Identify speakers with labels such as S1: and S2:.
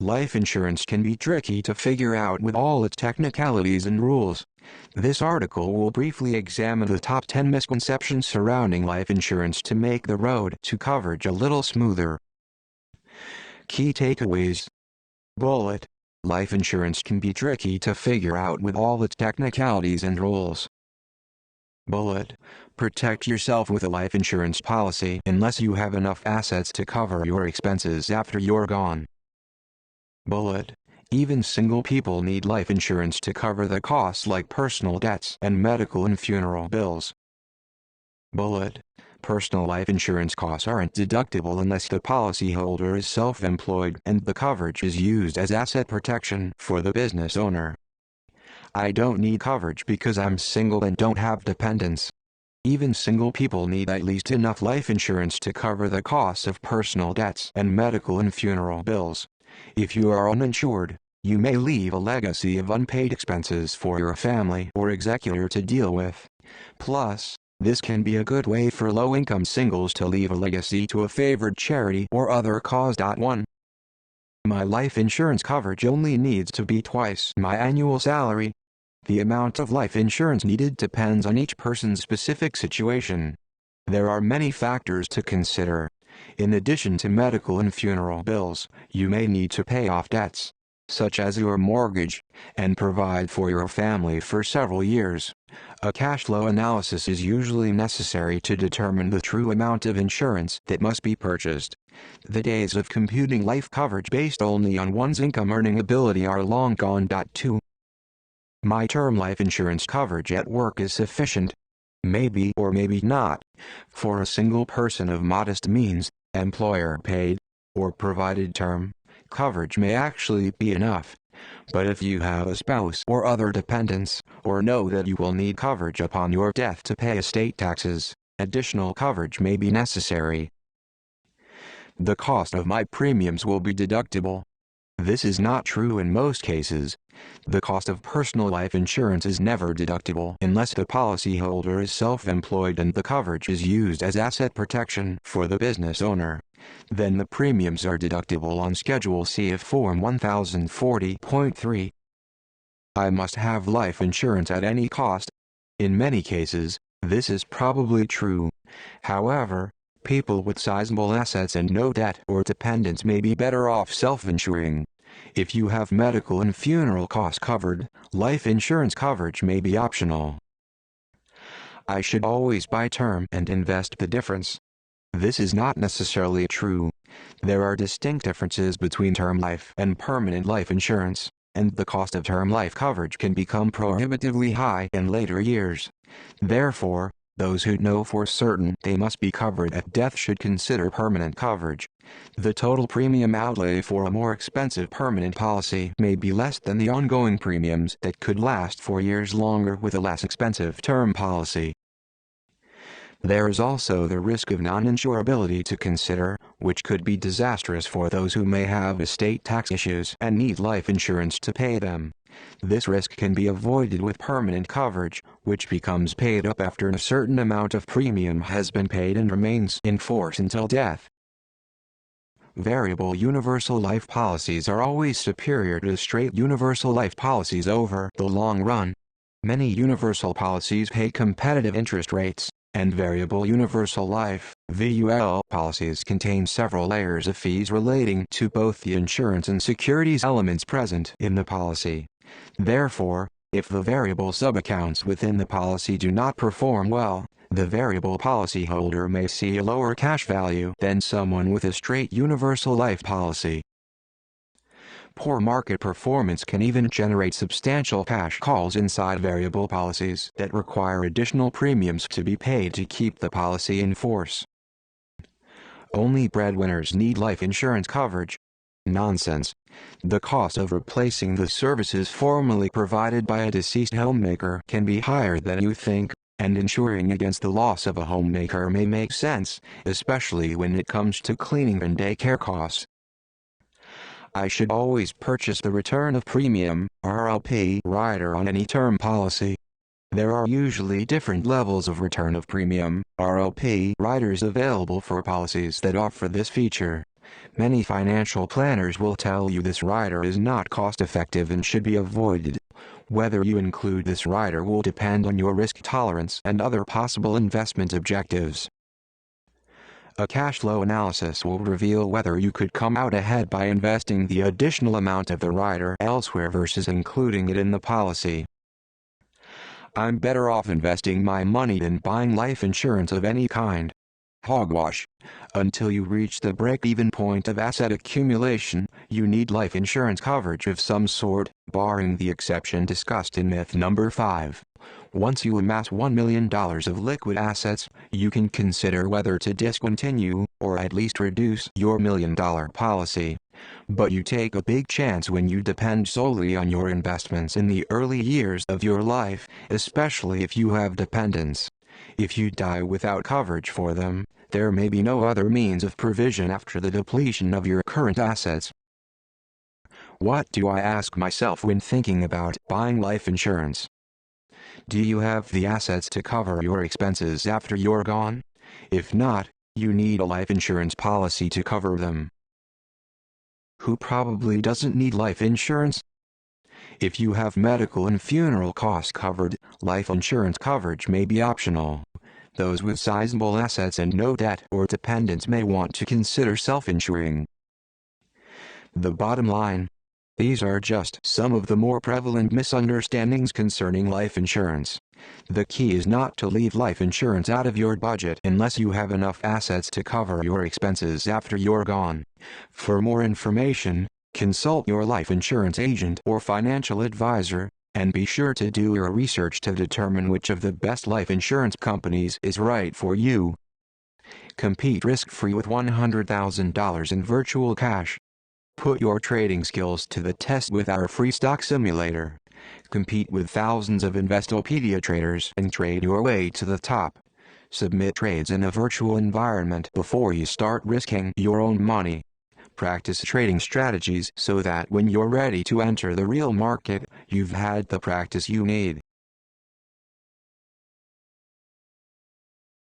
S1: Life insurance can be tricky to figure out with all its technicalities and rules. This article will briefly examine the top 10 misconceptions surrounding life insurance to make the road to coverage a little smoother. Key takeaways. Bullet. Life insurance can be tricky to figure out with all its technicalities and rules. Bullet. Protect yourself with a life insurance policy unless you have enough assets to cover your expenses after you're gone. Bullet. Even single people need life insurance to cover the costs like personal debts and medical and funeral bills. Bullet. Personal life insurance costs aren't deductible unless the policyholder is self-employed and the coverage is used as asset protection for the business owner. I don't need coverage because I'm single and don't have dependents. Even single people need at least enough life insurance to cover the costs of personal debts and medical and funeral bills. If you are uninsured, you may leave a legacy of unpaid expenses for your family or executor to deal with. Plus, this can be a good way for low-income singles to leave a legacy to a favored charity or other cause. 1. My life insurance coverage only needs to be twice my annual salary. The amount of life insurance needed depends on each person's specific situation. There are many factors to consider. In addition to medical and funeral bills, you may need to pay off debts, such as your mortgage, and provide for your family for several years. A cash flow analysis is usually necessary to determine the true amount of insurance that must be purchased. The days of computing life coverage based only on one's income earning ability are long gone. 2. My term life insurance coverage at work is sufficient. Maybe or maybe not. For a single person of modest means, employer-paid or provided term coverage may actually be enough. But if you have a spouse or other dependents, or know that you will need coverage upon your death to pay estate taxes, additional coverage may be necessary. The cost of my premiums will be deductible. This is not true in most cases. The cost of personal life insurance is never deductible unless the policyholder is self-employed and the coverage is used as asset protection for the business owner. Then the premiums are deductible on Schedule C of Form 1040.3. I must have life insurance at any cost. In many cases, this is probably true. However, people with sizable assets and no debt or dependents may be better off self-insuring. If you have medical and funeral costs covered, life insurance coverage may be optional. I should always buy term and invest the difference. This is not necessarily true. There are distinct differences between term life and permanent life insurance, and the cost of term life coverage can become prohibitively high in later years. Therefore, those who know for certain they must be covered at death should consider permanent coverage. The total premium outlay for a more expensive permanent policy may be less than the ongoing premiums that could last for years longer with a less expensive term policy. There is also the risk of non-insurability to consider, which could be disastrous for those who may have estate tax issues and need life insurance to pay them. This risk can be avoided with permanent coverage, which becomes paid up after a certain amount of premium has been paid and remains in force until death. Variable universal life policies are always superior to straight universal life policies over the long run. Many universal policies pay competitive interest rates, and variable universal life (VUL) policies contain several layers of fees relating to both the insurance and securities elements present in the policy. Therefore, if the variable subaccounts within the policy do not perform well, the variable policyholder may see a lower cash value than someone with a straight universal life policy. Poor market performance can even generate substantial cash calls inside variable policies that require additional premiums to be paid to keep the policy in force. Only breadwinners need life insurance coverage. Nonsense. The cost of replacing the services formerly provided by a deceased homemaker can be higher than you think, and insuring against the loss of a homemaker may make sense, especially when it comes to cleaning and daycare costs. I should always purchase the return of premium (RLP) rider on any term policy. There are usually different levels of return of premium (RLP) riders available for policies that offer this feature. Many financial planners will tell you this rider is not cost-effective and should be avoided. Whether you include this rider will depend on your risk tolerance and other possible investment objectives. A cash flow analysis will reveal whether you could come out ahead by investing the additional amount of the rider elsewhere versus including it in the policy. I'm better off investing my money than buying life insurance of any kind. Hogwash. Until you reach the break-even point of asset accumulation, you need life insurance coverage of some sort, barring the exception discussed in myth number 5. Once you amass $1 million of liquid assets, you can consider whether to discontinue, or at least reduce, your $1 million policy. But you take a big chance when you depend solely on your investments in the early years of your life, especially if you have dependents. If you die without coverage for them, there may be no other means of provision after the depletion of your current assets. What do I ask myself when thinking about buying life insurance? Do you have the assets to cover your expenses after you're gone? If not, you need a life insurance policy to cover them. Who probably doesn't need life insurance? If you have medical and funeral costs covered, life insurance coverage may be optional. Those with sizable assets and no debt or dependents may want to consider self-insuring. The bottom line: these are just some of the more prevalent misunderstandings concerning life insurance. The key is not to leave life insurance out of your budget unless you have enough assets to cover your expenses after you're gone. For more information, consult your life insurance agent or financial advisor, and be sure to do your research to determine which of the best life insurance companies is right for you. Compete risk-free with $100,000 in virtual cash. Put your trading skills to the test with our free stock simulator. Compete with thousands of Investopedia traders and trade your way to the top. Submit trades in a virtual environment before you start risking your own money. Practice trading strategies so that when you're ready to enter the real market, you've had the practice you need.